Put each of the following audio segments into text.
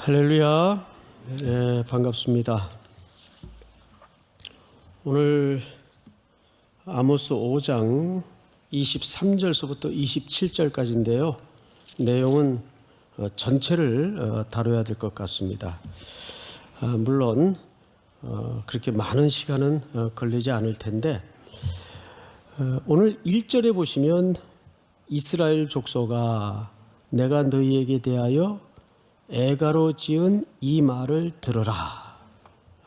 할렐루야. 네, 반갑습니다. 오늘 아모스 5장 23절서부터 27절까지인데요. 내용은 전체를 다뤄야 될 것 같습니다. 물론 그렇게 많은 시간은 걸리지 않을 텐데 오늘 1절에 보시면 이스라엘 족속아 내가 너희에게 대하여 애가로 지은 이 말을 들으라.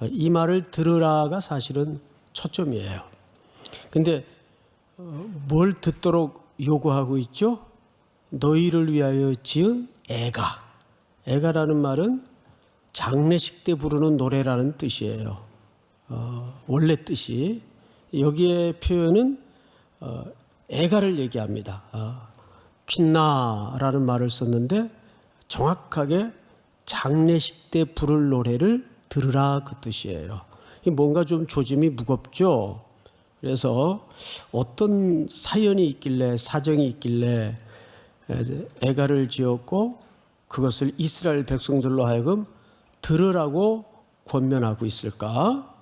이 말을 들으라가 사실은 초점이에요. 근데 뭘 듣도록 요구하고 있죠? 너희를 위하여 지은 애가. 애가라는 말은 장례식 때 부르는 노래라는 뜻이에요. 원래 뜻이. 여기에 표현은 애가를 얘기합니다. 퀸나라는 말을 썼는데 정확하게 장례식 때 부를 노래를 들으라 그 뜻이에요. 뭔가 좀 조짐이 무겁죠. 그래서 어떤 사연이 있길래 사정이 있길래 애가를 지었고 그것을 이스라엘 백성들로 하여금 들으라고 권면하고 있을까?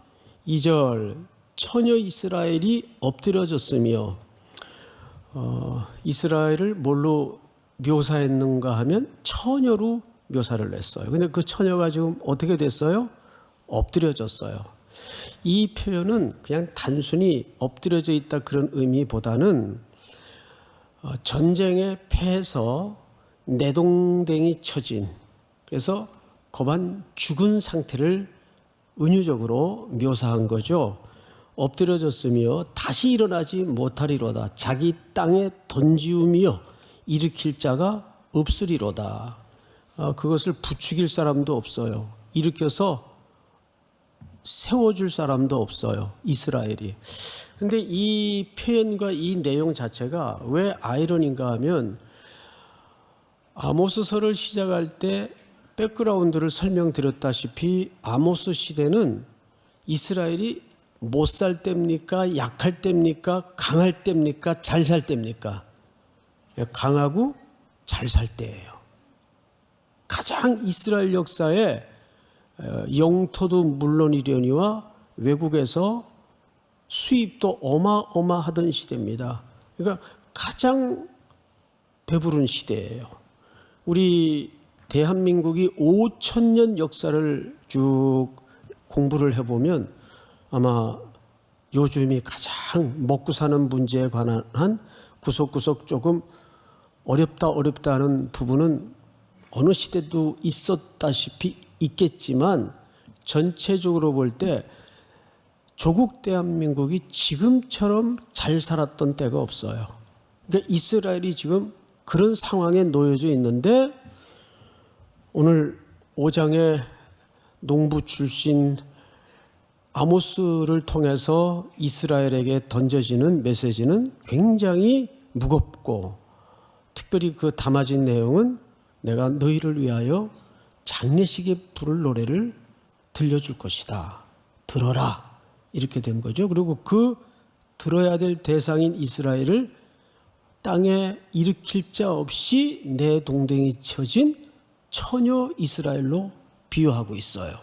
2절 처녀 이스라엘이 엎드려졌으며 이스라엘을 뭘로 묘사했는가 하면 처녀로 묘사를 했어요. 근데 그 처녀가 지금 어떻게 됐어요? 엎드려졌어요. 이 표현은 그냥 단순히 엎드려져 있다 그런 의미보다는 전쟁에 패해서 내동댕이 쳐진, 그래서 거반 죽은 상태를 은유적으로 묘사한 거죠. 엎드려졌으며 다시 일어나지 못하리로다. 자기 땅에 던지우며 일으킬 자가 없으리로다. 그것을 부추길 사람도 없어요. 일으켜서 세워줄 사람도 없어요. 이스라엘이. 근데 이 표현과 이 내용 자체가 왜 아이러니인가 하면 아모스서를 시작할 때 백그라운드를 설명드렸다시피 아모스 시대는 이스라엘이 못 살 때입니까? 약할 때입니까? 강할 때입니까? 잘 살 때입니까? 강하고 잘 살 때예요. 가장 이스라엘 역사에 영토도 물론이려니와 외국에서 수입도 어마어마하던 시대입니다. 그러니까 가장 배부른 시대예요. 우리 대한민국이 5,000년 역사를 쭉 공부를 해보면 아마 요즘이 가장 먹고 사는 문제에 관한 구석구석 조금 어렵다 하는 부분은 어느 시대도 있었다시피 있겠지만 전체적으로 볼 때 조국 대한민국이 지금처럼 잘 살았던 때가 없어요. 그러니까 이스라엘이 지금 그런 상황에 놓여져 있는데 오늘 5장의 농부 출신 아모스를 통해서 이스라엘에게 던져지는 메시지는 굉장히 무겁고 특별히 그 담아진 내용은 내가 너희를 위하여 장례식에 부를 노래를 들려줄 것이다. 들어라. 이렇게 된 거죠. 그리고 그 들어야 될 대상인 이스라엘을 땅에 일으킬 자 없이 내 동댕이 쳐진 처녀 이스라엘로 비유하고 있어요.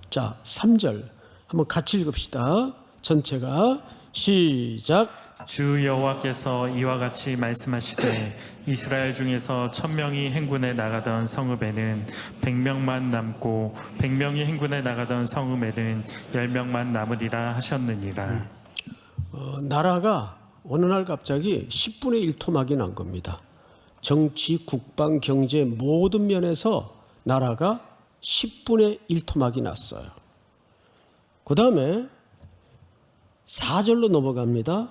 자, 3절 한번 같이 읽읍시다. 전체가 시작. 주 여호와께서 이와 같이 말씀하시되 이스라엘 중에서 1000명이 행군에 나가던 성읍에는 100명만 남고 100명이 행군에 나가던 성읍에는 10명만 남으리라 하셨느니라. 나라가 어느 날 갑자기 10분의 1 토막이 난 겁니다. 정치, 국방, 경제 모든 면에서 나라가 10분의 1 토막이 났어요. 그 다음에 4절로 넘어갑니다.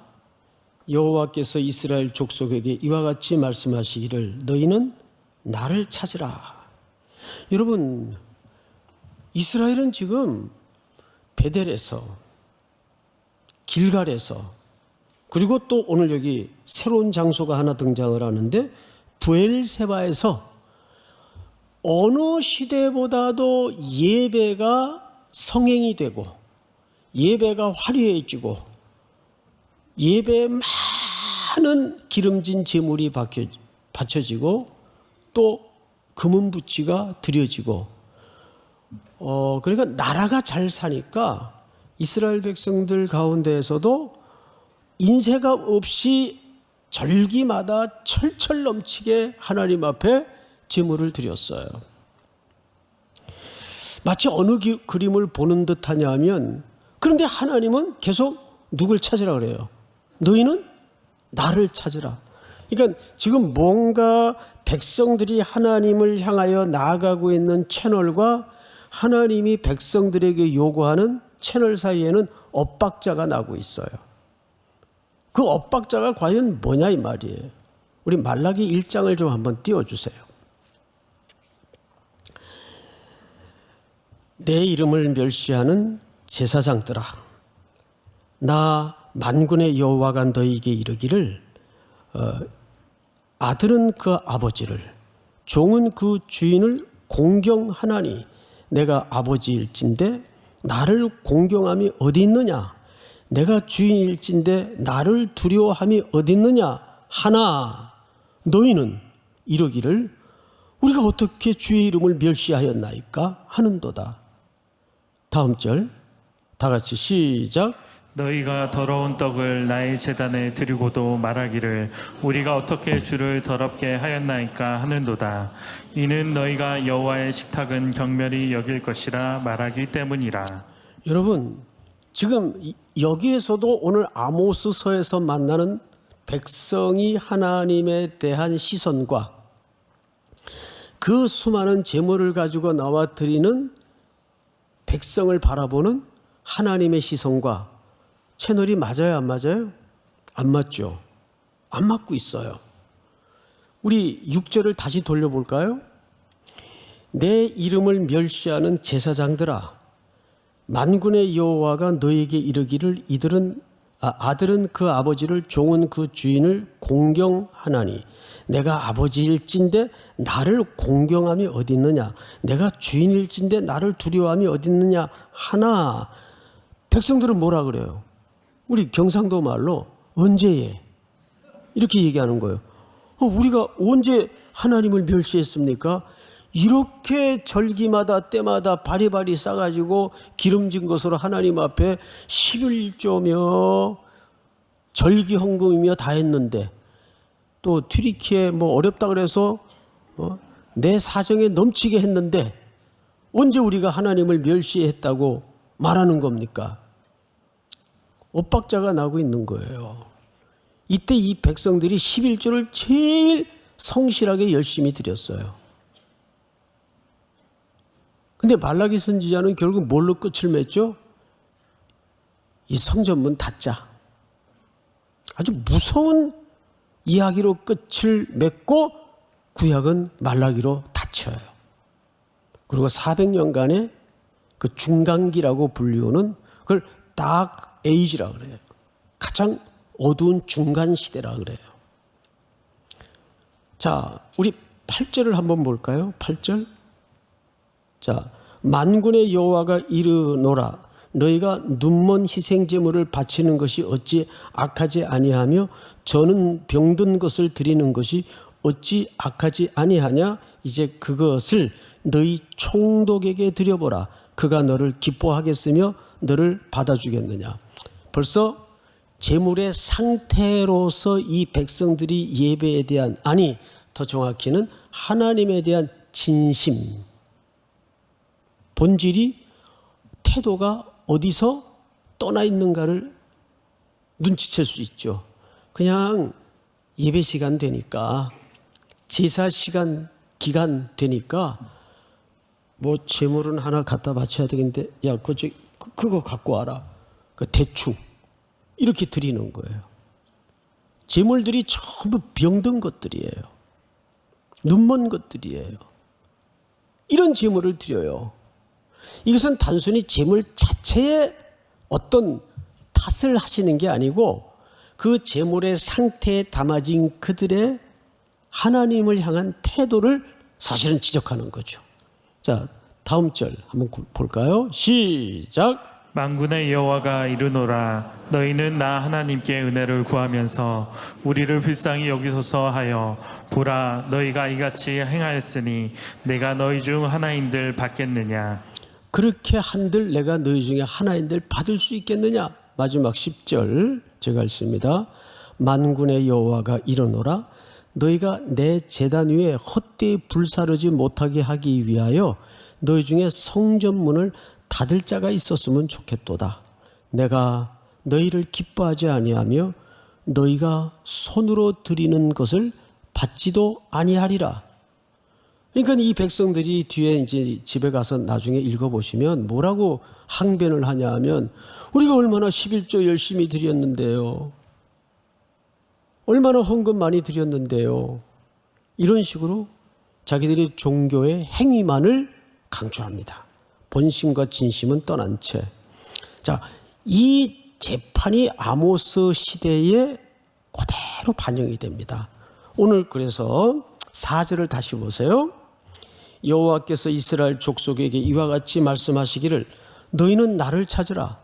여호와께서 이스라엘 족속에게 이와 같이 말씀하시기를 너희는 나를 찾으라. 여러분, 이스라엘은 지금 베델에서, 길갈에서, 그리고 또 오늘 여기 새로운 장소가 하나 등장을 하는데 브엘세바에서 어느 시대보다도 예배가 성행이 되고 예배가 화려해지고 예배에 많은 기름진 제물이 바쳐지고 또 금은부치가 드려지고 그러니까 나라가 잘 사니까 이스라엘 백성들 가운데에서도 인세가 없이 절기마다 철철 넘치게 하나님 앞에 제물을 드렸어요. 마치 어느 그림을 보는 듯하냐 하면, 그런데 하나님은 계속 누굴 찾으라 그래요? 너희는 나를 찾으라. 그러니까 지금 뭔가 백성들이 하나님을 향하여 나아가고 있는 채널과 하나님이 백성들에게 요구하는 채널 사이에는 엇박자가 나고 있어요. 그 엇박자가 과연 뭐냐 이 말이에요. 우리 말라기 1장을 좀 한번 띄워주세요. 내 이름을 멸시하는 제사장들아, 나 만군의 여호와가 너희에게 이르기를 아들은 그 아버지를, 종은 그 주인을 공경하나니 내가 아버지일진데 나를 공경함이 어디 있느냐? 내가 주인일진데 나를 두려워함이 어디 있느냐? 하나 너희는 이러기를 우리가 어떻게 주의 이름을 멸시하였나이까 하는도다. 다음 절 다 같이 시작. 너희가 더러운 떡을 나의 제단에 드리고도 말하기를 우리가 어떻게 주를 더럽게 하였나이까 하는도다. 이는 너희가 여호와의 식탁은 경멸히 여길 것이라 말하기 때문이라. 여러분, 지금 여기에서도 오늘 아모스서에서 만나는 백성이 하나님에 대한 시선과 그 수많은 제물을 가지고 나와 드리는 백성을 바라보는 하나님의 시선과 채널이 맞아요, 안 맞아요? 안 맞죠. 안 맞고 있어요. 우리 6절을 다시 돌려볼까요? 내 이름을 멸시하는 제사장들아, 만군의 여호와가 너에게 이르기를 아들은 그 아버지를, 종은 그 주인을 공경하나니 내가 아버지일진데 나를 공경함이 어디 있느냐? 내가 주인일진데 나를 두려워함이 어디 있느냐? 하나. 백성들은 뭐라 그래요? 우리 경상도 말로 언제예? 이렇게 얘기하는 거예요. 우리가 언제 하나님을 멸시했습니까? 이렇게 절기마다 때마다 바리바리 싸가지고 기름진 것으로 하나님 앞에 11조며 절기 헌금이며 다 했는데, 또 튀리키에 뭐 어렵다 그래서 내 사정에 넘치게 했는데 언제 우리가 하나님을 멸시했다고 말하는 겁니까? 엇박자가 나고 있는 거예요. 이때 이 백성들이 11조를 제일 성실하게 열심히 드렸어요. 근데 말라기 선지자는 결국 뭘로 끝을 맺죠? 이 성전문 닫자. 아주 무서운 이야기로 끝을 맺고 구약은 말라기로 닫혀요. 그리고 400년간의 그 중간기라고 불리우는 그걸 딱 에이지라 그래요. 가장 어두운 중간 시대라 그래요. 자, 우리 8절을 한번 볼까요? 8절. 자, 만군의 여호와가 이르노라. 너희가 눈먼 희생 제물을 바치는 것이 어찌 악하지 아니하며 저는 병든 것을 드리는 것이 어찌 악하지 아니하냐? 이제 그것을 너희 총독에게 드려보라. 그가 너를 기뻐하겠으며 너를 받아주겠느냐? 벌써 제물의 상태로서 이 백성들이 예배에 대한, 아니 더 정확히는 하나님에 대한 진심, 본질이, 태도가 어디서 떠나 있는가를 눈치챌 수 있죠. 그냥 예배 시간 되니까, 제사 시간 기간 되니까 뭐 제물은 하나 갖다 바쳐야 되겠는데 야 그거 갖고 와라. 그 대충 이렇게 드리는 거예요. 제물들이 전부 병든 것들이에요. 눈먼 것들이에요. 이런 제물을 드려요. 이것은 단순히 제물 자체에 어떤 탓을 하시는 게 아니고 그 제물의 상태에 담아진 그들의 하나님을 향한 태도를 사실은 지적하는 거죠. 자, 다음 절 한번 볼까요? 시작. 만군의 여호와가 이르노라. 너희는 나 하나님께 은혜를 구하면서 우리를 불쌍히 여기소서 하여 보라. 너희가 이같이 행하였으니 내가 너희 중 하나인들 받겠느냐? 그렇게 한들 내가 너희 중에 하나인들 받을 수 있겠느냐? 마지막 10절 제가 읽습니다. 만군의 여호와가 이르노라 너희가 내 제단 위에 헛되이 불사르지 못하게 하기 위하여 너희 중에 성전문을 닫을 자가 있었으면 좋겠도다. 내가 너희를 기뻐하지 아니하며 너희가 손으로 드리는 것을 받지도 아니하리라. 그러니까 이 백성들이 뒤에 이제 집에 가서 나중에 읽어보시면 뭐라고 항변을 하냐 하면 우리가 얼마나 11조 열심히 드렸는데요. 얼마나 헌금 많이 드렸는데요. 이런 식으로 자기들이 종교의 행위만을 강조합니다. 본심과 진심은 떠난 채. 자, 이 재판이 아모스 시대에 그대로 반영이 됩니다. 오늘 그래서 4절을 다시 보세요. 여호와께서 이스라엘 족속에게 이와 같이 말씀하시기를 너희는 나를 찾으라.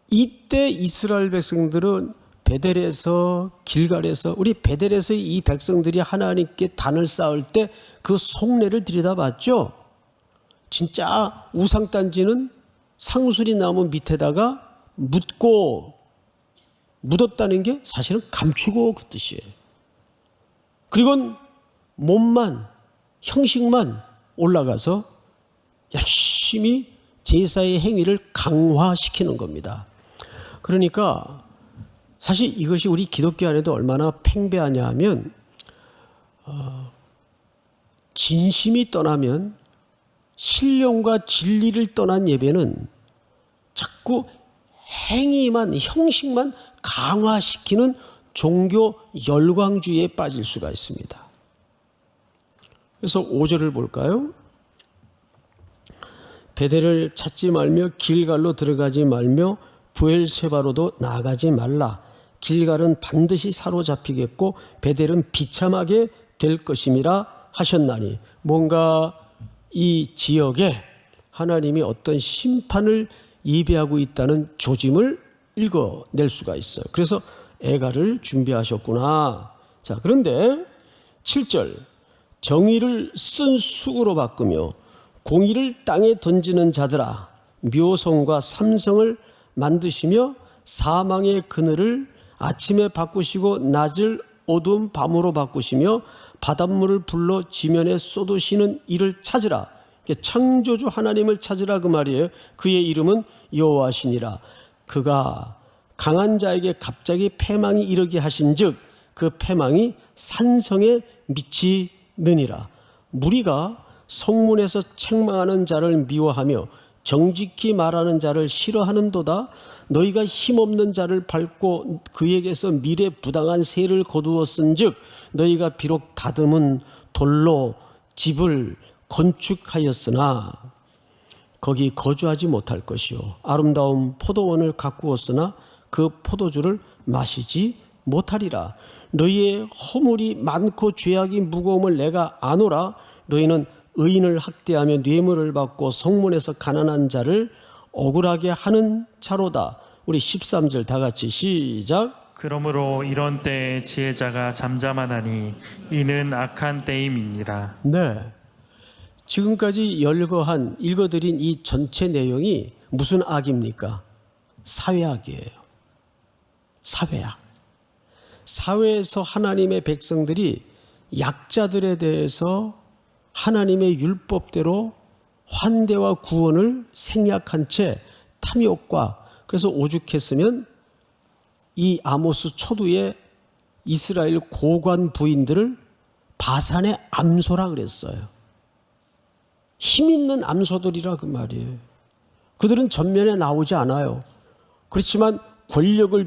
이때 이스라엘 백성들은 베델에서 길갈에서 우리 베델에서 이 백성들이 하나님께 단을 쌓을 때 그 속내를 들여다봤죠. 진짜 우상단지는 상수리 나무 밑에다가 묻었다는 게 사실은 감추고 그 뜻이에요. 그리고 몸만 형식만 올라가서 열심히 제사의 행위를 강화시키는 겁니다. 그러니까 사실 이것이 우리 기독교 안에도 얼마나 팽배하냐 하면 진심이 떠나면 신령과 진리를 떠난 예배는 자꾸 행위만 형식만 강화시키는 종교 열광주의에 빠질 수가 있습니다. 그래서 5절을 볼까요? 베델을 찾지 말며 길갈로 들어가지 말며 부엘세바로도 나아가지 말라. 길갈은 반드시 사로잡히겠고 베델은 비참하게 될 것임이라 하셨나니 뭔가 이 지역에 하나님이 어떤 심판을 예비하고 있다는 조짐을 읽어낼 수가 있어요. 그래서 애가를 준비하셨구나. 자, 그런데 7절 정의를 쓴 쑥으로 바꾸며 공의를 땅에 던지는 자들아 묘성과 삼성을 만드시며 사망의 그늘을 아침에 바꾸시고 낮을 어두운 밤으로 바꾸시며 바닷물을 불러 지면에 쏟으시는 이를 찾으라. 창조주 하나님을 찾으라 그 말이에요. 그의 이름은 여호와시니라. 그가 강한 자에게 갑자기 패망이 이르게 하신즉 그 패망이 산성에 미치느니라. 무리가 성문에서 책망하는 자를 미워하며 정직히 말하는 자를 싫어하는도다. 너희가 힘없는 자를 밟고 그에게서 미래 부당한 세를 거두었은즉 너희가 비록 다듬은 돌로 집을 건축하였으나 거기 거주하지 못할 것이요 아름다운 포도원을 가꾸었으나 그 포도주를 마시지 못하리라. 너희의 허물이 많고 죄악이 무거움을 내가 아노라. 너희는 의인을 학대하며 뇌물을 받고 성문에서 가난한 자를 억울하게 하는 자로다. 우리 13절 다 같이 시작. 그러므로 이런 때에 지혜자가 잠잠하나니 이는 악한 때임이니라. 네, 지금까지 읽어드린 이 전체 내용이 무슨 악입니까? 사회악이에요. 사회악. 사회에서 하나님의 백성들이 약자들에 대해서 하나님의 율법대로 환대와 구원을 생략한 채 탐욕과 그래서 오죽했으면 이 아모스 초두에 이스라엘 고관 부인들을 바산의 암소라 그랬어요. 힘 있는 암소들이라 그 말이에요. 그들은 전면에 나오지 않아요. 그렇지만 권력을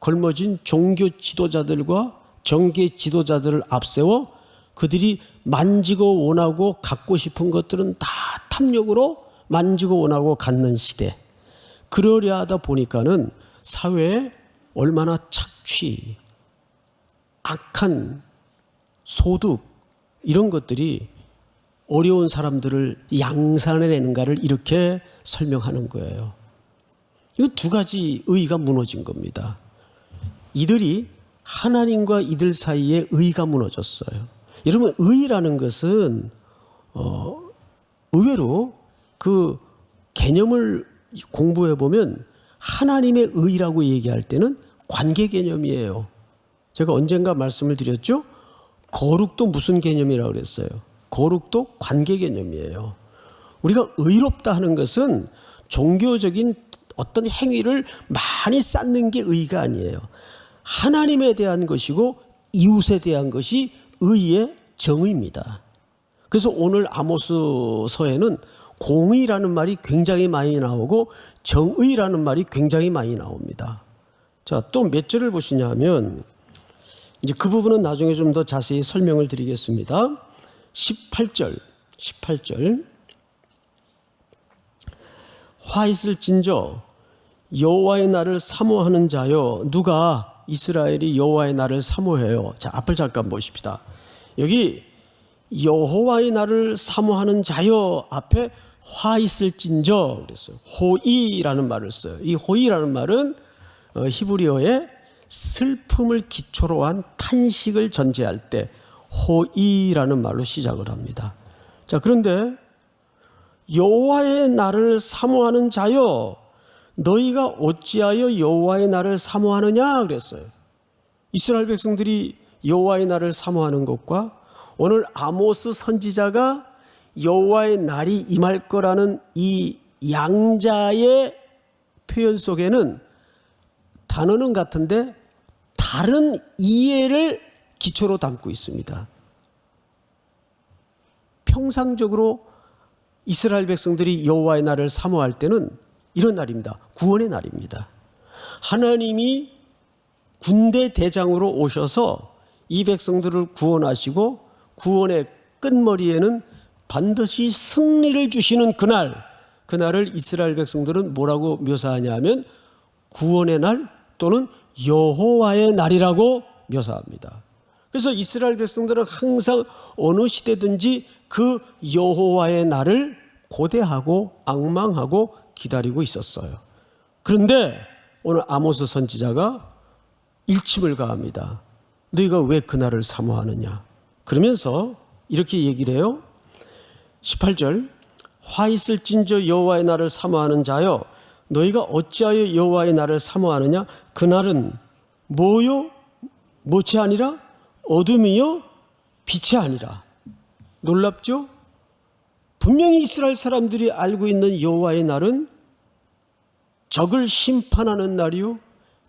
걸머진 종교 지도자들과 정계 지도자들을 앞세워 그들이 만지고 원하고 갖고 싶은 것들은 다 탐욕으로 만지고 원하고 갖는 시대. 그러려 하다 보니까는 사회에 얼마나 착취, 악한 소득 이런 것들이 어려운 사람들을 양산해내는가를 이렇게 설명하는 거예요. 이 두 가지 의의가 무너진 겁니다. 이들이 하나님과 이들 사이에 의의가 무너졌어요. 여러분 의의라는 것은 의외로 그 개념을 공부해 보면 하나님의 의라고 얘기할 때는 관계 개념이에요. 제가 언젠가 말씀을 드렸죠? 거룩도 무슨 개념이라고 그랬어요? 거룩도 관계 개념이에요. 우리가 의롭다 하는 것은 종교적인 어떤 행위를 많이 쌓는 게 의가 아니에요. 하나님에 대한 것이고 이웃에 대한 것이 의의 정의입니다. 그래서 오늘 아모스서에는 공의라는 말이 굉장히 많이 나오고 정의라는 말이 굉장히 많이 나옵니다. 자, 또 몇 절을 보시냐면 이제 그 부분은 나중에 좀 더 자세히 설명을 드리겠습니다. 18절 화 있을진저 여호와의 날을 사모하는 자여. 누가? 이스라엘이 여호와의 날을 사모해요. 자, 앞을 잠깐 보십시다. 여기 여호와의 날을 사모하는 자여 앞에 화 있을진저 그랬어요. 호이라는 말을 써요. 이 호이라는 말은 히브리어에 슬픔을 기초로 한 탄식을 전제할 때 호이라는 말로 시작을 합니다. 자, 그런데 여호와의 날을 사모하는 자여, 너희가 어찌하여 여호와의 날을 사모하느냐 그랬어요. 이스라엘 백성들이 여호와의 날을 사모하는 것과 오늘 아모스 선지자가 여호와의 날이 임할 거라는 이 양자의 표현 속에는 단어는 같은데 다른 이해를 기초로 담고 있습니다. 평상적으로 이스라엘 백성들이 여호와의 날을 사모할 때는 이런 날입니다. 구원의 날입니다. 하나님이 군대 대장으로 오셔서 이 백성들을 구원하시고 구원의 끝머리에는 반드시 승리를 주시는 그날을 이스라엘 백성들은 뭐라고 묘사하냐면 구원의 날 또는 여호와의 날이라고 묘사합니다. 그래서 이스라엘 백성들은 항상 어느 시대든지 그 여호와의 날을 고대하고 앙망하고 기다리고 있었어요. 그런데 오늘 아모스 선지자가 일침을 가합니다. 너희가 왜 그날을 사모하느냐? 그러면서 이렇게 얘기를 해요. 18절 화 있을진저 여호와의 날을 사모하는 자여, 너희가 어찌하여 여호와의 날을 사모하느냐? 그날은 뭐요? 못이 아니라 어둠이요 빛이 아니라. 놀랍죠? 분명히 이스라엘 사람들이 알고 있는 여호와의 날은 적을 심판하는 날이요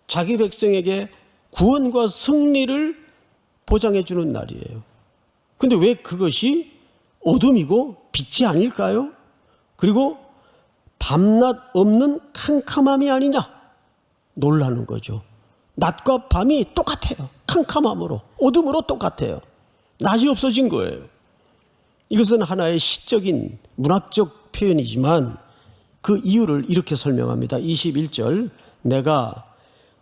자기 백성에게 구원과 승리를 보장해 주는 날이에요. 근데 왜 그것이 어둠이고 빛이 아닐까요? 그리고 밤낮 없는 캄캄함이 아니냐? 놀라는 거죠. 낮과 밤이 똑같아요. 캄캄함으로, 어둠으로 똑같아요. 낮이 없어진 거예요. 이것은 하나의 시적인 문학적 표현이지만 그 이유를 이렇게 설명합니다. 21절 내가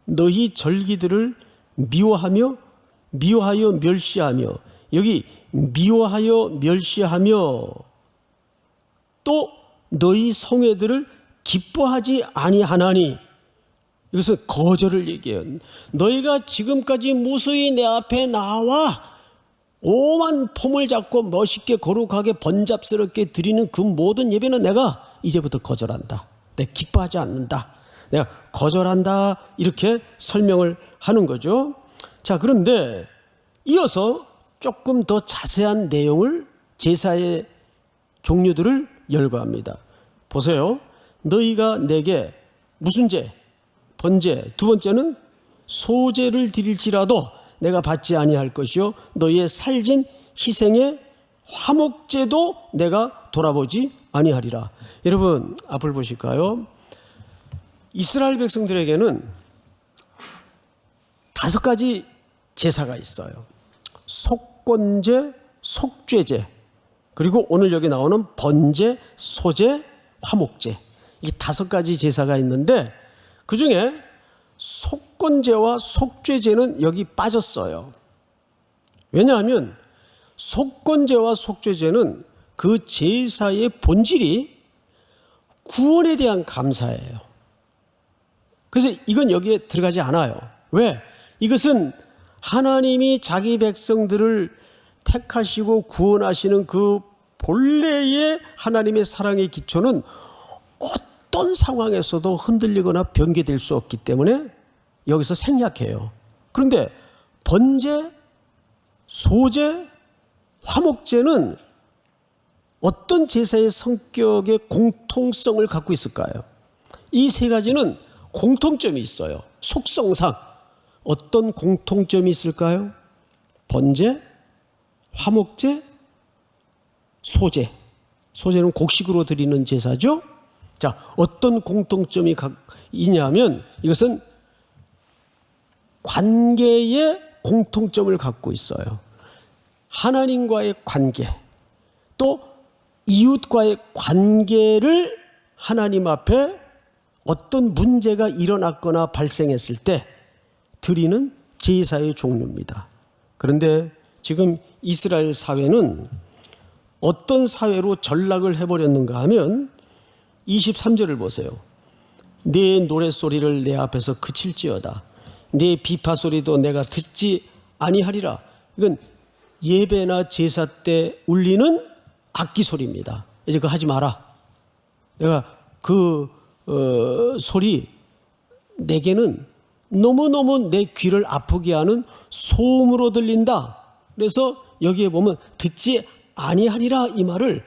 너희 절기들을 미워하여 멸시하며, 여기 미워하여 멸시하며 또 너희 성회들을 기뻐하지 아니하나니. 이것은 거절을 얘기해요. 너희가 지금까지 무수히 내 앞에 나와 오만 폼을 잡고 멋있게 거룩하게 번잡스럽게 드리는 그 모든 예배는 내가 이제부터 거절한다. 내가 기뻐하지 않는다. 내가 거절한다. 이렇게 설명을 하는 거죠. 자, 그런데 이어서 조금 더 자세한 내용을 제사의 종류들을 열거합니다. 보세요. 너희가 내게 무슨 제? 번제. 두 번째는 소제를 드릴지라도 내가 받지 아니할 것이요 너희의 살진 희생의 화목제도 내가 돌아보지 아니하리라. 여러분 앞을 보실까요? 이스라엘 백성들에게는 5가지 제사가 있어요. 속건제, 속죄제, 그리고 오늘 여기 나오는 번제, 소제, 화목제. 이 5가지 제사가 있는데 그중에 속건제와 속죄제는 여기 빠졌어요. 왜냐하면 속건제와 속죄제는 그 제사의 본질이 구원에 대한 감사예요. 그래서 이건 여기에 들어가지 않아요. 왜? 이것은 하나님이 자기 백성들을 택하시고 구원하시는 그 본래의 하나님의 사랑의 기초는 어떤 상황에서도 흔들리거나 변개될 수 없기 때문에 여기서 생략해요. 그런데 번제, 소제, 화목제는 어떤 제사의 성격의 공통성을 갖고 있을까요? 이 세 가지는 공통점이 있어요. 속성상 어떤 공통점이 있을까요? 번제, 화목제, 소제. 소제는 곡식으로 드리는 제사죠. 자, 어떤 공통점이 있냐면 이것은 관계의 공통점을 갖고 있어요. 하나님과의 관계, 또 이웃과의 관계를 하나님 앞에 어떤 문제가 일어났거나 발생했을 때 드리는 제사의 종류입니다. 그런데 지금 이스라엘 사회는 어떤 사회로 전락을 해버렸는가 하면 23절을 보세요. 내 노랫소리를 내 앞에서 그칠지어다. 내 비파소리도 내가 듣지 아니하리라. 이건 예배나 제사 때 울리는 악기 소리입니다. 이제 그거 하지 마라. 내가 그 소리 내게는 너무너무 내 귀를 아프게 하는 소음으로 들린다. 그래서 여기에 보면 듣지 아니하리라 이 말을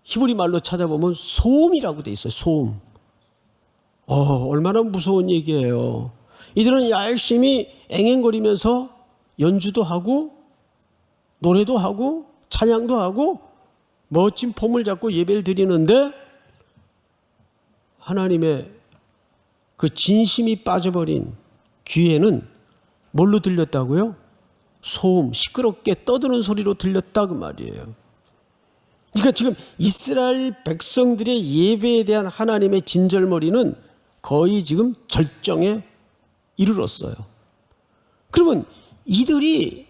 히브리 말로 찾아보면 소음이라고 돼 있어요. 소음. 얼마나 무서운 얘기예요. 이들은 열심히 앵앵거리면서 연주도 하고 노래도 하고 찬양도 하고 멋진 폼을 잡고 예배를 드리는데 하나님의 그 진심이 빠져버린 귀에는 뭘로 들렸다고요? 소음, 시끄럽게 떠드는 소리로 들렸다 그 말이에요. 그러니까 지금 이스라엘 백성들의 예배에 대한 하나님의 진절머리는 거의 지금 절정에 이르렀어요. 그러면 이들이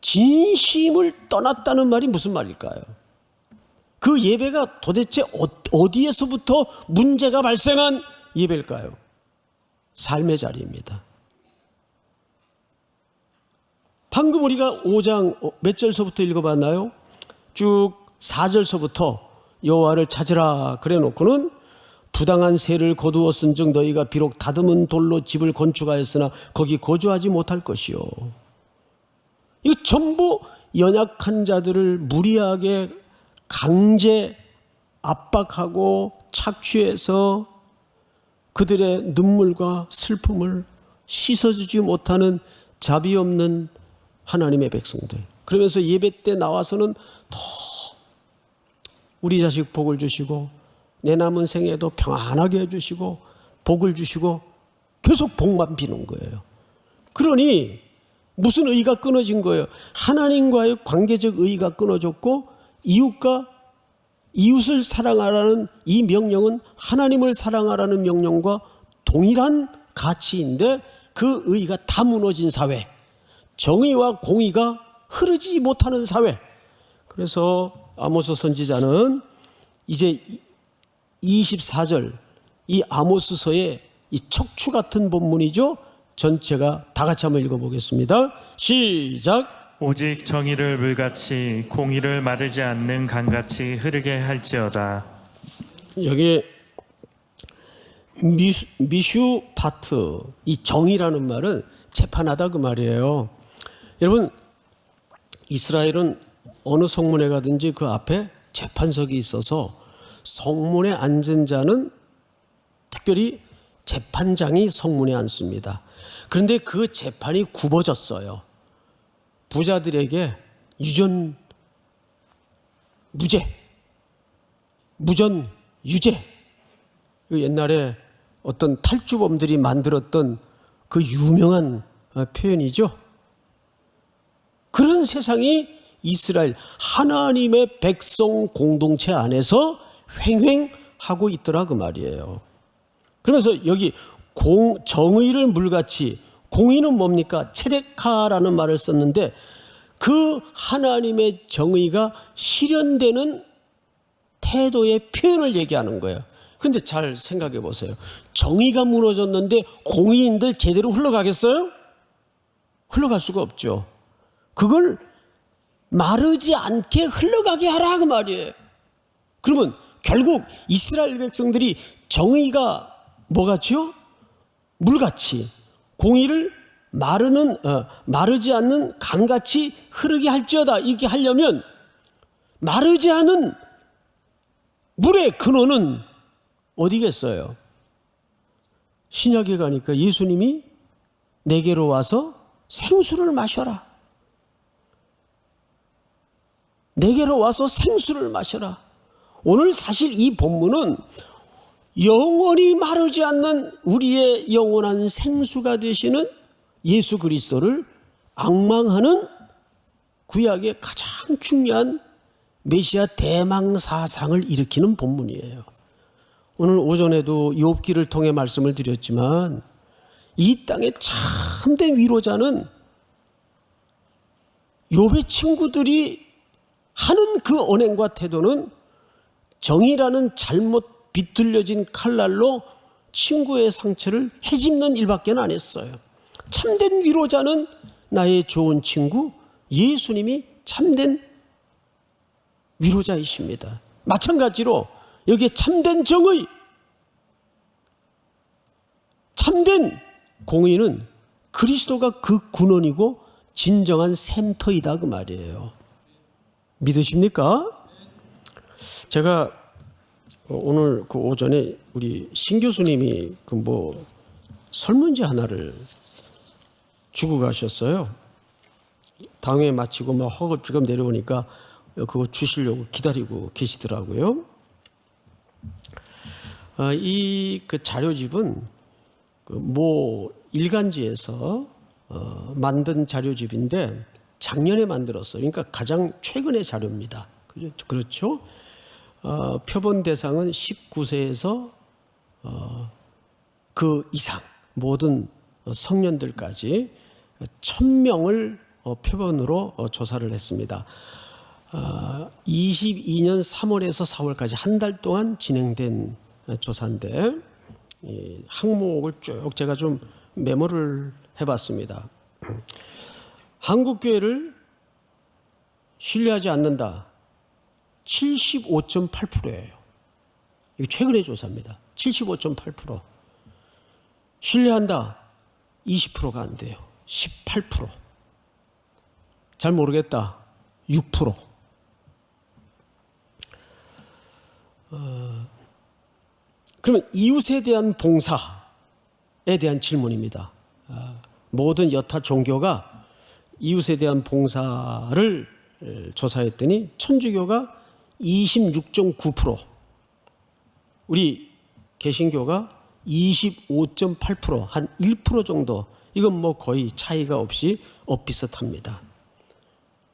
진심을 떠났다는 말이 무슨 말일까요? 그 예배가 도대체 어디에서부터 문제가 발생한 예배일까요? 삶의 자리입니다. 방금 우리가 5장 몇 절서부터 읽어봤나요? 쭉 4절서부터 여호와를 찾으라 그래 놓고는 부당한 세를 거두었은즉 너희가 비록 다듬은 돌로 집을 건축하였으나 거기 거주하지 못할 것이요. 이거 전부 연약한 자들을 무리하게 강제 압박하고 착취해서 그들의 눈물과 슬픔을 씻어주지 못하는 자비 없는 하나님의 백성들. 그러면서 예배 때 나와서는 더 우리 자식 복을 주시고 내 남은 생에도 평안하게 해주시고 복을 주시고 계속 복만 비는 거예요. 그러니 무슨 의가 끊어진 거예요? 하나님과의 관계적 의가 끊어졌고 이웃을 사랑하라는 이 명령은 하나님을 사랑하라는 명령과 동일한 가치인데 그 의가 다 무너진 사회, 정의와 공의가 흐르지 못하는 사회. 그래서 아모스 선지자는 이제 24절 이 아모스서의 이 척추 같은 본문이죠. 전체가 다 같이 한번 읽어보겠습니다. 시작. 오직 정의를 물같이 공의를 마르지 않는 강같이 흐르게 할지어다. 여기 미슈 파트, 이 정의라는 말은 재판하다 그 말이에요. 여러분, 이스라엘은 어느 성문에 가든지 그 앞에 재판석이 있어서 성문에 앉은 자는 특별히 재판장이 성문에 앉습니다. 그런데 그 재판이 굽어졌어요. 부자들에게 유전 무죄, 무전 유죄. 옛날에 어떤 탈주범들이 만들었던 그 유명한 표현이죠. 그런 세상이 이스라엘 하나님의 백성 공동체 안에서 횡행하고 있더라 그 말이에요. 그러면서 여기 정의를 물같이, 공의는 뭡니까? 체데카라는 말을 썼는데 그 하나님의 정의가 실현되는 태도의 표현을 얘기하는 거예요. 근데 잘 생각해 보세요. 정의가 무너졌는데 공의인들 제대로 흘러가겠어요? 흘러갈 수가 없죠. 그걸 마르지 않게 흘러가게 하라 그 말이에요. 그러면 결국 이스라엘 백성들이 정의가 뭐같이요? 물같이, 공의를 마르지 않는 강같이 흐르게 할지어다. 이렇게 하려면 마르지 않은 물의 근원은 어디겠어요? 신약에 가니까 예수님이 내게로 와서 생수를 마셔라. 내게로 와서 생수를 마셔라. 오늘 사실 이 본문은 영원히 마르지 않는 우리의 영원한 생수가 되시는 예수 그리스도를 앙망하는 구약의 가장 중요한 메시아 대망사상을 일으키는 본문이에요. 오늘 오전에도 욥기를 통해 말씀을 드렸지만 이 땅의 참된 위로자는 욥의 친구들이 하는 그 언행과 태도는 정의라는 잘못 비틀려진 칼날로 친구의 상처를 헤집는 일밖에 안 했어요. 참된 위로자는 나의 좋은 친구 예수님이 참된 위로자이십니다. 마찬가지로 여기에 참된 정의, 참된 공의는 그리스도가 그 근원이고 진정한 샘터이다 그 말이에요. 믿으십니까? 제가 오늘 그 오전에 우리 신 교수님이 그 설문지 하나를 주고 가셨어요. 당회 마치고 막 허겁지겁 내려오니까 그거 주시려고 기다리고 계시더라고요. 이 그 자료집은 그 모 일간지에서 만든 자료집인데 작년에 만들었어요. 그러니까 가장 최근의 자료입니다. 그렇죠? 표본 대상은 19세에서 그 이상 모든 성년들까지 1000명을 표본으로 조사를 했습니다. 22년 3월에서 4월까지 한 달 동안 진행된 조사인데 이 항목을 쭉 제가 좀 메모를 해봤습니다. 한국교회를 신뢰하지 않는다. 75.8%예요. 이게 최근의 조사입니다. 75.8%. 신뢰한다. 20%가 안 돼요. 18%. 잘 모르겠다. 6%. 그러면 이웃에 대한 봉사에 대한 질문입니다. 모든 여타 종교가 이웃에 대한 봉사를 조사했더니 천주교가 26.9%, 우리 개신교가 25.8%, 한 1% 정도, 이건 뭐 거의 차이가 없이 엇비슷합니다.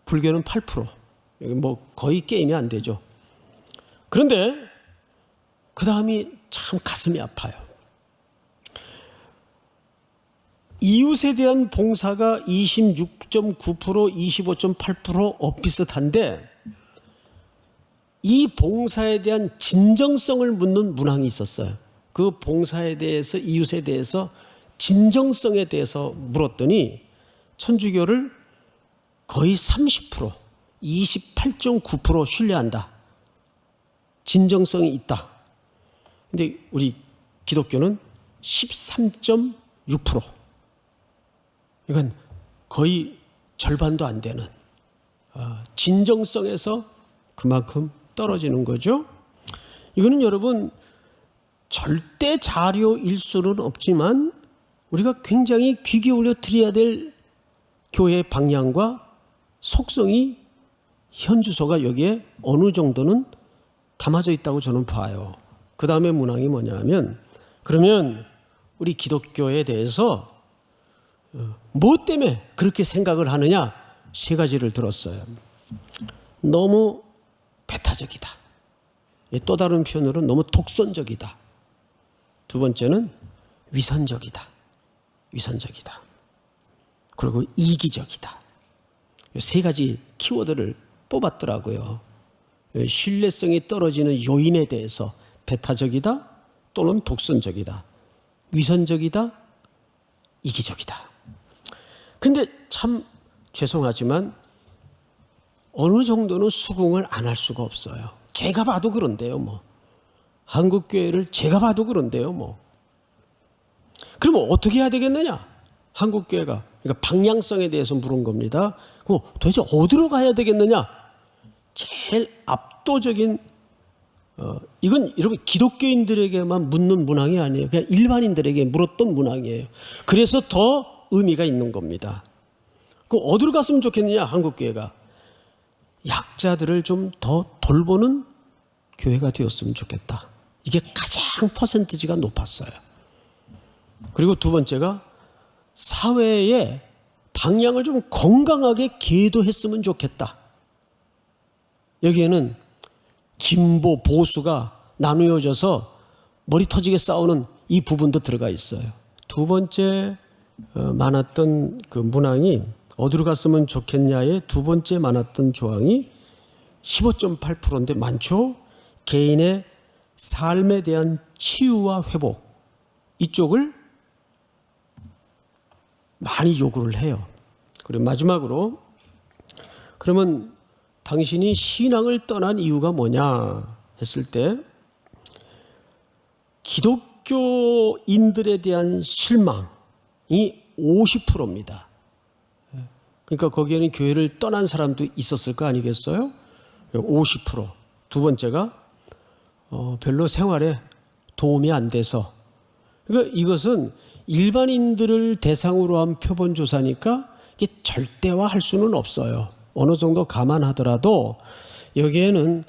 불교는 8%, 뭐 거의 게임이 안 되죠. 그런데 그 다음이 참 가슴이 아파요. 이웃에 대한 봉사가 26.9%, 25.8% 엇비슷한데 이 봉사에 대한 진정성을 묻는 문항이 있었어요. 그 봉사에 대해서, 이웃에 대해서 진정성에 대해서 물었더니 천주교를 거의 30%, 28.9% 신뢰한다. 진정성이 있다. 근데 우리 기독교는 13.6%. 이건 거의 절반도 안 되는 진정성에서 그만큼 떨어지는 거죠. 이거는 여러분 절대 자료일 수는 없지만 우리가 굉장히 귀 기울여 드려야 될 교회의 방향과 속성이 현주소가 여기에 어느 정도는 담아져 있다고 저는 봐요. 그 다음에 문항이 뭐냐면, 그러면 우리 기독교에 대해서 뭐 때문에 그렇게 생각을 하느냐, 세 가지를 들었어요. 너무 배타적이다. 또 다른 표현으로 너무 독선적이다. 두 번째는 위선적이다. 위선적이다. 그리고 이기적이다. 세 가지 키워드를 뽑았더라고요. 신뢰성이 떨어지는 요인에 대해서 배타적이다, 또는 독선적이다, 위선적이다, 이기적이다. 근데 참 죄송하지만 어느 정도는 수긍을 안 할 수가 없어요. 제가 봐도 그런데요, 뭐. 한국 교회를 제가 봐도 그런데요, 뭐. 그러면 어떻게 해야 되겠느냐? 한국 교회가. 그러니까 방향성에 대해서 물은 겁니다. 그럼 도대체 어디로 가야 되겠느냐? 제일 압도적인 이건 여러분 기독교인들에게만 묻는 문항이 아니에요. 그냥 일반인들에게 물었던 문항이에요. 그래서 더 의미가 있는 겁니다. 그럼 어디로 갔으면 좋겠느냐? 한국 교회가 약자들을 좀 더 돌보는 교회가 되었으면 좋겠다. 이게 가장 퍼센티지가 높았어요. 그리고 두 번째가 사회의 방향을 좀 건강하게 계도했으면 좋겠다. 여기에는 진보, 보수가 나누어져서 머리 터지게 싸우는 이 부분도 들어가 있어요. 두 번째 많았던 그 문항이 어디로 갔으면 좋겠냐의 두 번째 많았던 조항이 15.8%인데 많죠? 개인의 삶에 대한 치유와 회복, 이쪽을 많이 요구를 해요. 그리고 마지막으로 그러면 당신이 신앙을 떠난 이유가 뭐냐 했을 때 기독교인들에 대한 실망이 50%입니다. 그러니까 거기에는 교회를 떠난 사람도 있었을 거 아니겠어요? 50%. 두 번째가 별로 생활에 도움이 안 돼서. 그러니까 이것은 일반인들을 대상으로 한 표본조사니까 이게 절대화할 수는 없어요. 어느 정도 감안하더라도 여기에는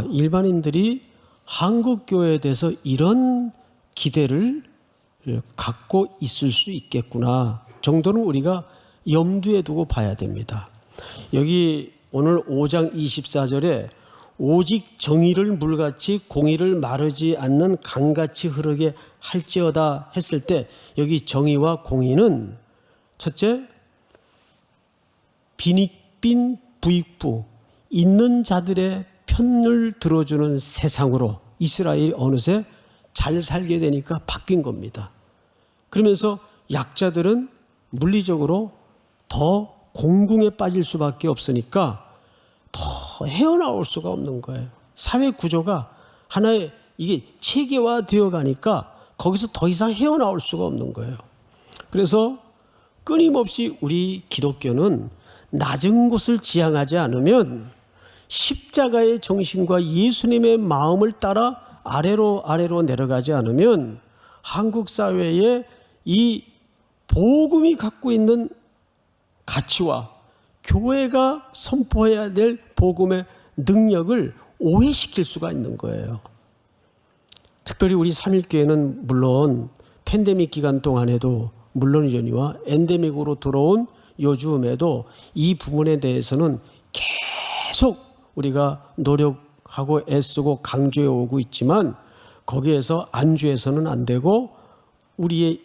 일반인들이 한국 교회에 대해서 이런 기대를 갖고 있을 수 있겠구나 정도는 우리가 염두에 두고 봐야 됩니다. 여기 오늘 5장 24절에 오직 정의를 물같이 공의를 마르지 않는 강같이 흐르게 할지어다 했을 때 여기 정의와 공의는 첫째 빈익빈 부익부 있는 자들의 편을 들어주는 세상으로 이스라엘이 어느새 잘 살게 되니까 바뀐 겁니다. 그러면서 약자들은 물리적으로 더 공궁에 빠질 수밖에 없으니까 더 헤어나올 수가 없는 거예요. 사회 구조가 하나의 이게 체계화되어 가니까 거기서 더 이상 헤어나올 수가 없는 거예요. 그래서 끊임없이 우리 기독교는 낮은 곳을 지향하지 않으면 십자가의 정신과 예수님의 마음을 따라 아래로 내려가지 않으면 한국 사회에 이 복음이 갖고 있는 가치와 교회가 선포해야 될 복음의 능력을 오해시킬 수가 있는 거예요. 특별히 우리 삼일교회는 물론 팬데믹 기간 동안에도 물론이려니와 엔데믹으로 들어온 요즘에도 이 부분에 대해서는 계속 우리가 노력하고 애쓰고 강조해 오고 있지만 거기에서 안주해서는 안 되고 우리의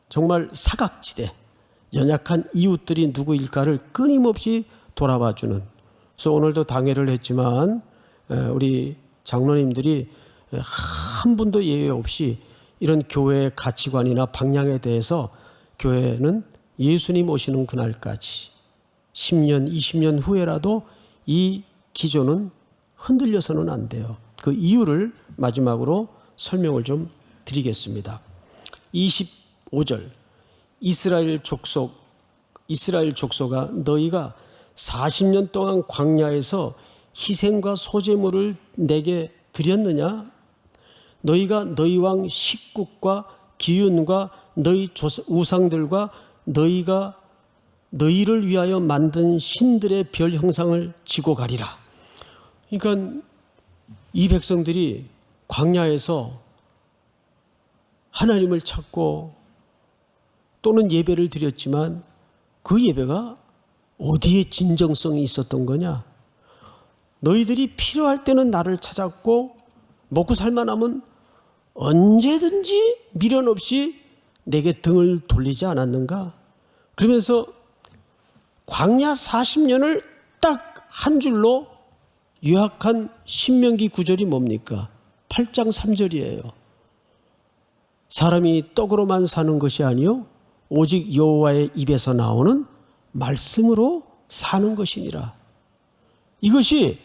정말 사각지대 연약한 이웃들이 누구일까를 끊임없이 돌아봐주는. 그래서 오늘도 당회를 했지만 우리 장로님들이 한 분도 예외 없이 이런 교회의 가치관이나 방향에 대해서 교회는 예수님 오시는 그날까지 10년, 20년 후에라도 이 기조는 흔들려서는 안 돼요. 그 이유를 마지막으로 설명을 좀 드리겠습니다. 25절 이스라엘 족속아 너희가 40년 동안 광야에서 희생과 소제물을 내게 드렸느냐? 너희가 너희 왕 식국과 기윤과 너희 우상들과 너희가 너희를 위하여 만든 신들의 별 형상을 지고 가리라. 그러니까 이 백성들이 광야에서 하나님을 찾고 또는 예배를 드렸지만 그 예배가 어디에 진정성이 있었던 거냐? 너희들이 필요할 때는 나를 찾았고 먹고 살만하면 언제든지 미련 없이 내게 등을 돌리지 않았는가? 그러면서 광야 40년을 딱 한 줄로 요약한 신명기 9절이 뭡니까? 8장 3절이에요. 사람이 떡으로만 사는 것이 아니요 오직 여호와의 입에서 나오는 말씀으로 사는 것이니라. 이것이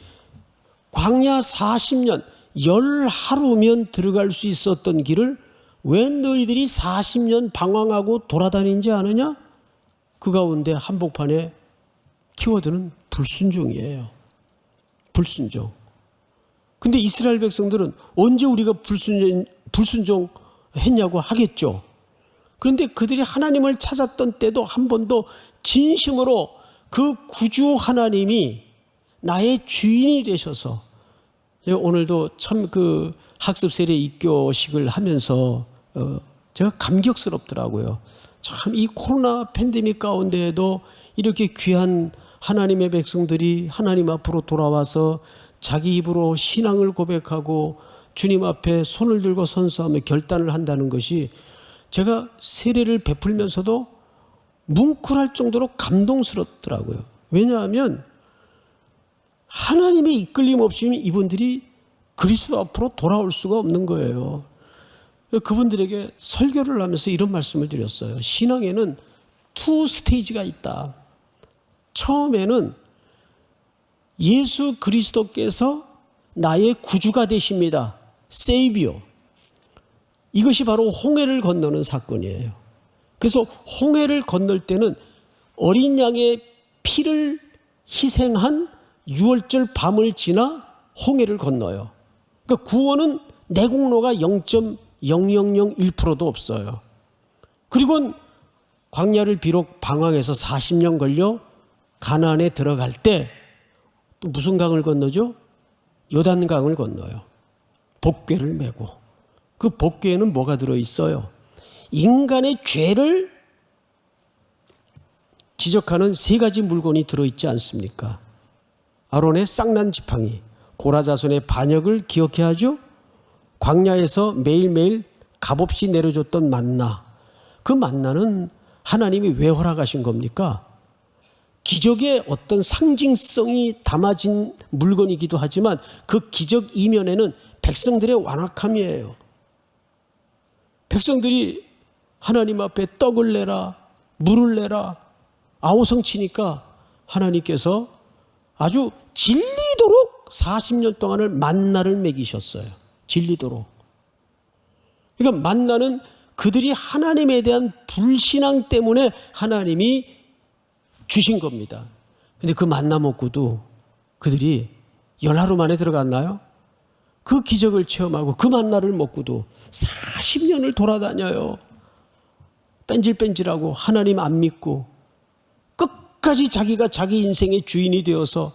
광야 40년, 10하루면 들어갈 수 있었던 길을 왜 너희들이 40년 방황하고 돌아다니지 않으냐? 그 가운데 한복판에 키워드는 불순종이에요. 불순종. 근데 이스라엘 백성들은 언제 우리가 불순종했냐고 하겠죠. 그런데 그들이 하나님을 찾았던 때도 한 번도 진심으로 그 구주 하나님이 나의 주인이 되셔서, 오늘도 참 그 학습 세례 입교식을 하면서 제가 감격스럽더라고요. 참 이 코로나 팬데믹 가운데에도 이렇게 귀한 하나님의 백성들이 하나님 앞으로 돌아와서 자기 입으로 신앙을 고백하고 주님 앞에 손을 들고 선서하며 결단을 한다는 것이 제가 세례를 베풀면서도 뭉클할 정도로 감동스럽더라고요. 왜냐하면 하나님의 이끌림 없이는 이분들이 그리스도 앞으로 돌아올 수가 없는 거예요. 그분들에게 설교를 하면서 이런 말씀을 드렸어요. 신앙에는 투 스테이지가 있다. 처음에는 예수 그리스도께서 나의 구주가 되십니다. 세이비어. 이것이 바로 홍해를 건너는 사건이에요. 그래서 홍해를 건널 때는 어린 양의 피를 희생한 유월절 밤을 지나 홍해를 건너요. 그러니까 구원은 내공로가 0.0001%도 없어요. 그리고 광야를 비록 방황해서 40년 걸려 가나안에 들어갈 때 또 무슨 강을 건너죠? 요단강을 건너요. 복궤를 메고. 그 복궤에는 뭐가 들어있어요? 인간의 죄를 지적하는 3가지 물건이 들어있지 않습니까? 아론의 쌍난 지팡이, 고라 자손의 반역을 기억해 하죠. 광야에서 매일매일 값없이 내려줬던 만나, 그 만나는 하나님이 왜 허락하신 겁니까? 기적의 어떤 상징성이 담아진 물건이기도 하지만 그 기적 이면에는 백성들의 완악함이에요. 백성들이 하나님 앞에 떡을 내라, 물을 내라 아우성치니까 하나님께서 아주 질리도록 40년 동안을 만나를 먹이셨어요. 질리도록. 그러니까 만나는 그들이 하나님에 대한 불신앙 때문에 하나님이 주신 겁니다. 근데 그 만나 먹고도 그들이 10하루 만에 들어갔나요? 그 기적을 체험하고 그 만나를 먹고도 40년을 돌아다녀요. 뺀질뺀질하고 하나님 안 믿고 끝까지 자기가 자기 인생의 주인이 되어서,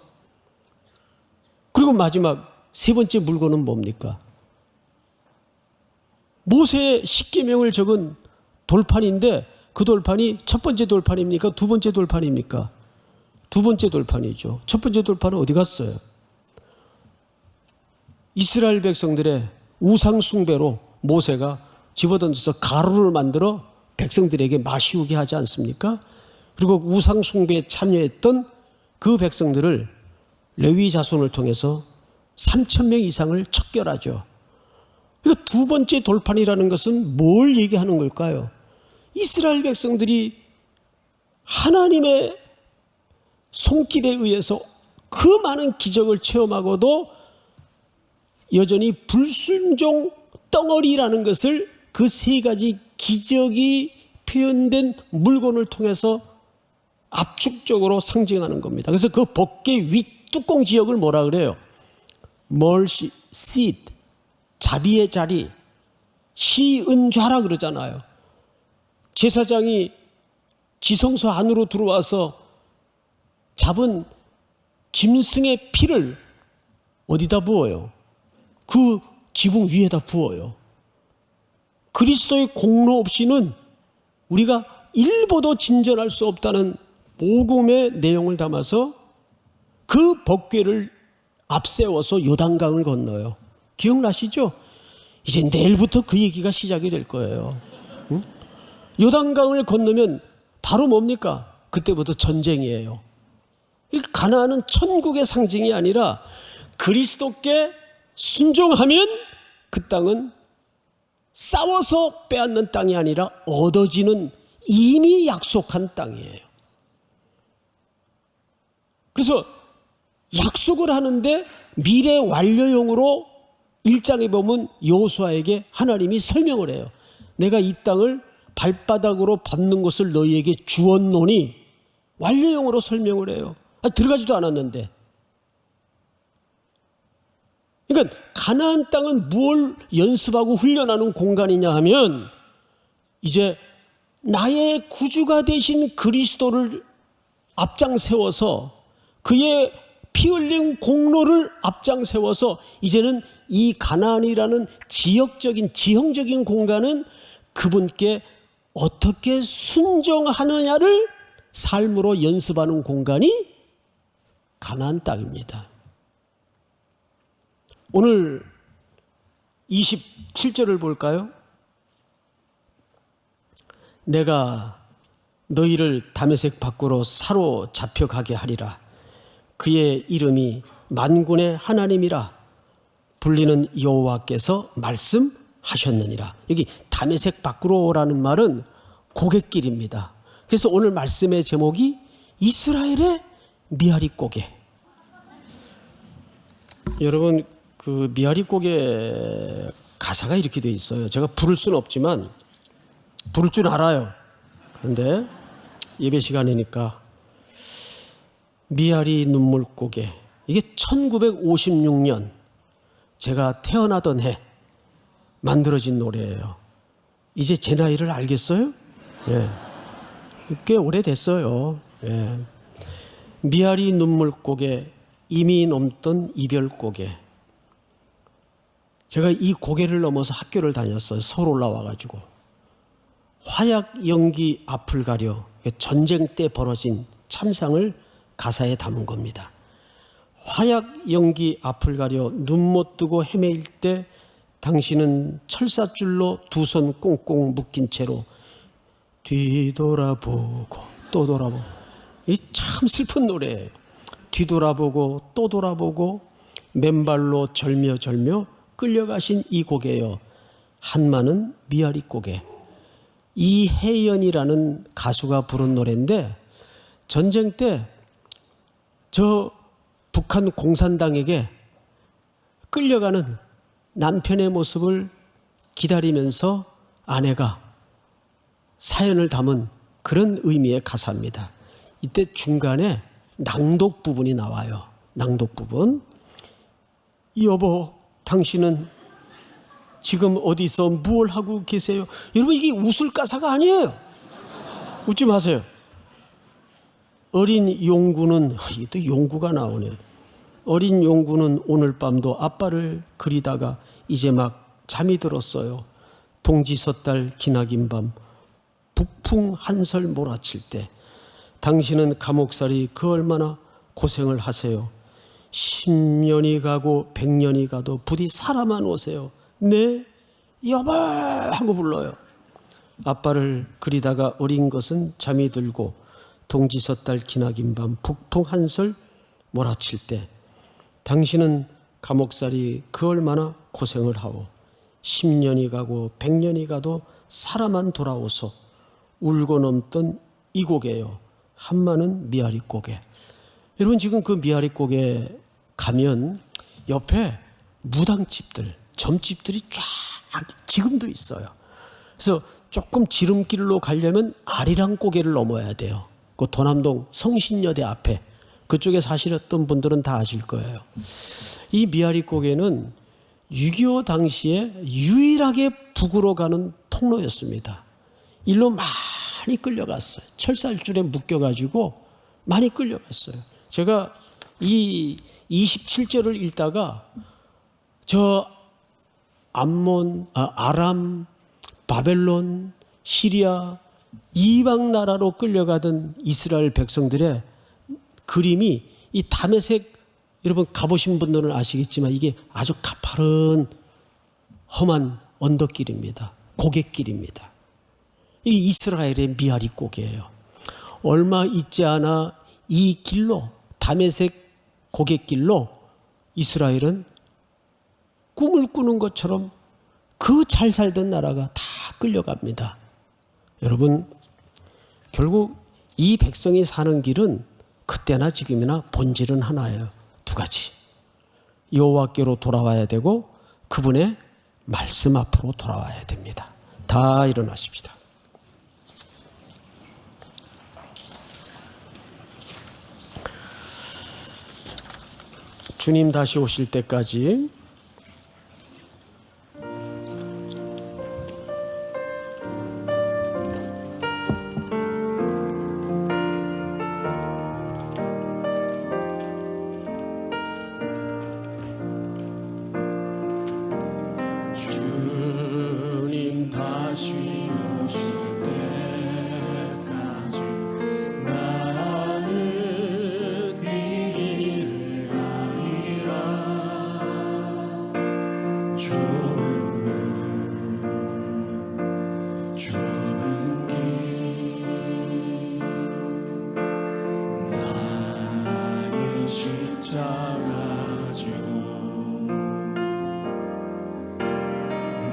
그리고 마지막 3번째 물건은 뭡니까? 모세의 10계명을 적은 돌판인데 그 돌판이 첫 번째 돌판입니까? 두 번째 돌판입니까? 두 번째 돌판이죠. 첫 번째 돌판은 어디 갔어요? 이스라엘 백성들의 우상 숭배로 모세가 집어던져서 가루를 만들어 백성들에게 마시우게 하지 않습니까? 그리고 우상 숭배에 참여했던 그 백성들을 레위 자손을 통해서 3,000명 이상을 척결하죠. 그러니까 두 번째 돌판이라는 것은 뭘 얘기하는 걸까요? 이스라엘 백성들이 하나님의 손길에 의해서 그 많은 기적을 체험하고도 여전히 불순종 덩어리라는 것을 그 3가지 기적이 표현된 물건을 통해서 압축적으로 상징하는 겁니다. 그래서 그 복개 윗뚜껑 지역을 뭐라 그래요? 멀시, 싯, 자비의 자리, 시은좌라 그러잖아요. 제사장이 지성소 안으로 들어와서 잡은 짐승의 피를 어디다 부어요? 그 지붕 위에다 부어요. 그리스도의 공로 없이는 우리가 일보도 진전할 수 없다는 복음의 내용을 담아서 그 법궤를 앞세워서 요단강을 건너요. 기억나시죠? 이제 내일부터 그 얘기가 시작이 될 거예요. 응? 요단강을 건너면 바로 뭡니까? 그때부터 전쟁이에요. 가나안은 천국의 상징이 아니라 그리스도께 순종하면 그 땅은 싸워서 빼앗는 땅이 아니라 얻어지는 이미 약속한 땅이에요. 그래서 약속을 하는데 미래 완료형으로 1장에 보면 여호수아에게 하나님이 설명을 해요. 내가 이 땅을 발바닥으로 밟는 것을 너희에게 주었노니, 완료형으로 설명을 해요. 들어가지도 않았는데. 그러니까 가나안 땅은 뭘 연습하고 훈련하는 공간이냐 하면, 이제 나의 구주가 되신 그리스도를 앞장 세워서 그의 피 흘린 공로를 앞장 세워서 이제는 이 가나안이라는 지형적인 공간은 그분께 어떻게 순종하느냐를 삶으로 연습하는 공간이 가나안 땅입니다. 오늘 27절을 볼까요? 내가 너희를 다메섹 밖으로 사로잡혀 가게 하리라. 그의 이름이 만군의 하나님이라 불리는 여호와께서 말씀하셨느니라. 여기 다메섹 밖으로라는 말은 고갯길입니다. 그래서 오늘 말씀의 제목이 이스라엘의 미아리 고개. 여러분, 그 미아리 고개 가사가 이렇게 돼 있어요. 제가 부를 수는 없지만 부를 줄 알아요. 그런데 예배 시간이니까 미아리 눈물 고개, 이게 1956년 제가 태어나던 해 만들어진 노래예요. 이제 제 나이를 알겠어요? 예. 꽤 오래됐어요. 예. 미아리 눈물 고개, 이미 넘던 이별 고개. 제가 이 고개를 넘어서 학교를 다녔어요. 서울 올라와가지고. 화약 연기 앞을 가려, 전쟁 때 벌어진 참상을 가사에 담은 겁니다. 화약 연기 앞을 가려 눈 못 뜨고 헤매일 때 당신은 철사줄로 두 손 꽁꽁 묶인 채로 뒤돌아보고 또 돌아보고. 이 참 슬픈 노래예요. 뒤돌아보고 또 돌아보고 맨발로 절며 끌려가신 이 고개여, 한마는 미아리 고개. 이혜연이라는 가수가 부른 노래인데, 전쟁 때 저 북한 공산당에게 끌려가는 남편의 모습을 기다리면서 아내가 사연을 담은 그런 의미의 가사입니다. 이때 중간에 낭독 부분이 나와요. 낭독 부분. 여보, 당신은 지금 어디서 무엇을 하고 계세요? 여러분, 이게 웃을 가사가 아니에요. 웃지 마세요. 어린 용구는, 이게 또 용구가 나오네. 어린 용구는 오늘 밤도 아빠를 그리다가 이제 막 잠이 들었어요. 동지 섣달 기나긴 밤 북풍 한설 몰아칠 때 당신은 감옥살이 그 얼마나 고생을 하세요. 10년이 가고 100년이 가도 부디 살아만 오세요. 네, 여보 하고 불러요. 아빠를 그리다가 어린 것은 잠이 들고 동지 섣달 기나긴 밤 북풍 한설 몰아칠 때 당신은 감옥살이 그 얼마나 고생을 하오. 10년이 가고 100년이 가도 살아만 돌아오소. 울고 넘던 이 고개요, 한마는 미아리 고개. 여러분, 지금 그 미아리 고개 가면 옆에 무당집들, 점집들이 쫙 지금도 있어요. 그래서 조금 지름길로 가려면 아리랑 고개를 넘어야 돼요. 그 도남동 성신여대 앞에, 그쪽에 사시던 분들은 다 아실 거예요. 이 미아리 고개는 6.25 당시에 유일하게 북으로 가는 통로였습니다. 일로 많이 끌려갔어요. 철살줄에 묶여가지고 많이 끌려갔어요. 제가 이 27절을 읽다가 저 암몬, 아람, 바벨론, 시리아, 이방 나라로 끌려가던 이스라엘 백성들의 그림이, 이 다메섹, 여러분 가보신 분들은 아시겠지만 이게 아주 가파른 험한 언덕길입니다. 고갯길입니다. 이 이스라엘의 미아리 고개예요. 얼마 있지 않아 이 길로, 다메섹 고갯길로 이스라엘은 꿈을 꾸는 것처럼 그 잘 살던 나라가 다 끌려갑니다. 여러분, 결국 이 백성이 사는 길은 그때나 지금이나 본질은 하나예요. 두 가지. 여호와께로 돌아와야 되고 그분의 말씀 앞으로 돌아와야 됩니다. 다 일어나십시다. 주님 다시 오실 때까지 주님 다시 오실 때까지 나는 이 길을 가리라. 좁은 길 나의 십자가 지고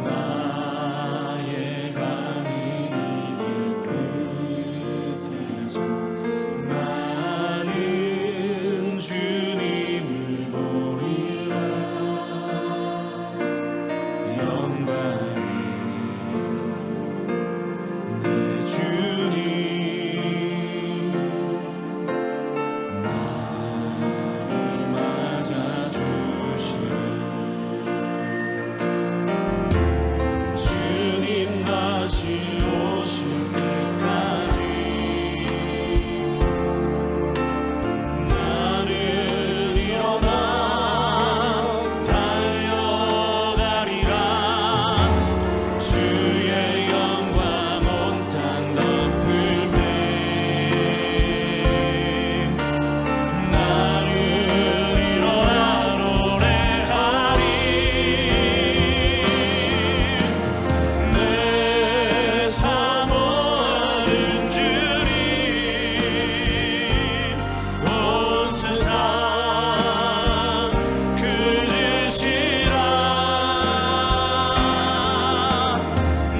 나의 가는 이 길 끝에서 나는 주님을 보리라. 영광이 내 주님 나를 맞아주시네. 주님 다시 오실 때까지 나는 일어나 달려가리라. 주의 영광 온 땅 덮을 때 나는 일어나 노래하리. 내 사모하는 주님 온 세상 그 주시라.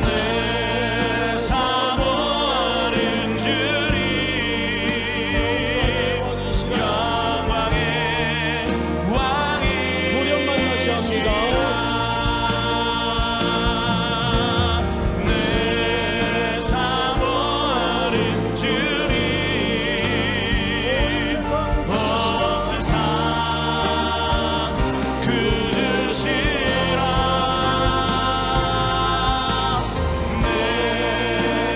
내 사모하는 주님 영광의 왕이 노력만 다시 합니다. 내 사모하는 주님 온 세상 그 주시라. 내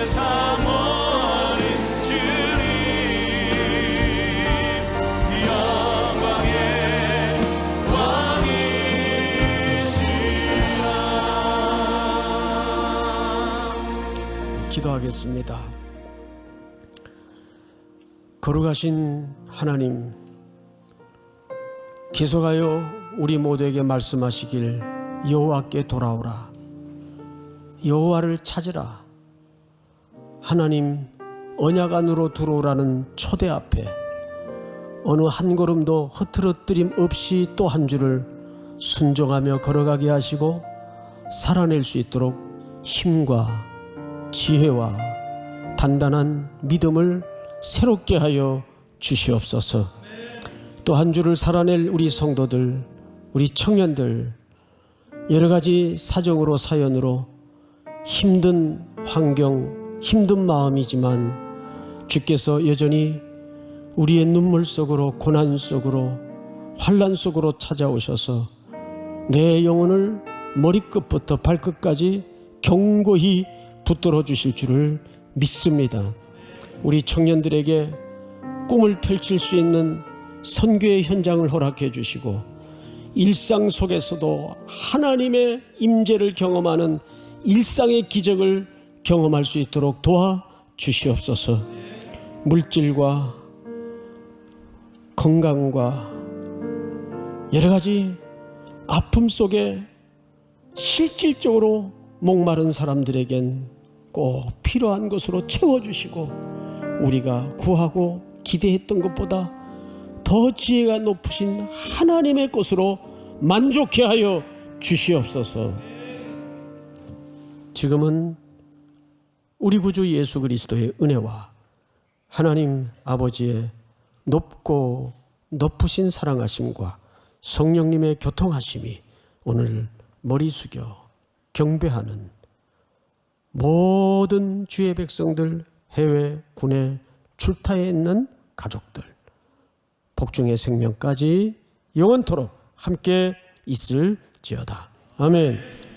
사모하는 주님 영광의 왕이시라. 기도하겠습니다. 거룩하신 하나님, 계속하여 우리 모두에게 말씀하시길 여호와께 돌아오라. 여호와를 찾으라. 하나님 언약 안으로 들어오라는 초대 앞에 어느 한 걸음도 흐트러뜨림 없이 또 한 줄을 순종하며 걸어가게 하시고 살아낼 수 있도록 힘과 지혜와 단단한 믿음을 새롭게 하여 주시옵소서. 또 한 주를 살아낼 우리 성도들, 우리 청년들, 여러 가지 사정으로 사연으로 힘든 환경, 힘든 마음이지만 주께서 여전히 우리의 눈물 속으로, 고난 속으로, 환난 속으로 찾아오셔서 내 영혼을 머리끝부터 발끝까지 견고히 붙들어 주실 줄을 믿습니다. 우리 청년들에게 꿈을 펼칠 수 있는 선교의 현장을 허락해 주시고 일상 속에서도 하나님의 임재를 경험하는 일상의 기적을 경험할 수 있도록 도와 주시옵소서. 물질과 건강과 여러 가지 아픔 속에 실질적으로 목마른 사람들에겐 꼭 필요한 것으로 채워주시고 우리가 구하고 기대했던 것보다 더 지혜가 높으신 하나님의 것으로 만족해 하여 주시옵소서. 지금은 우리 구주 예수 그리스도의 은혜와 하나님 아버지의 높고 높으신 사랑하심과 성령님의 교통하심이 오늘 머리 숙여 경배하는 모든 주의 백성들, 해외, 군에 출타해 있는 가족들, 복중의 생명까지 영원토록 함께 있을지어다. 아멘.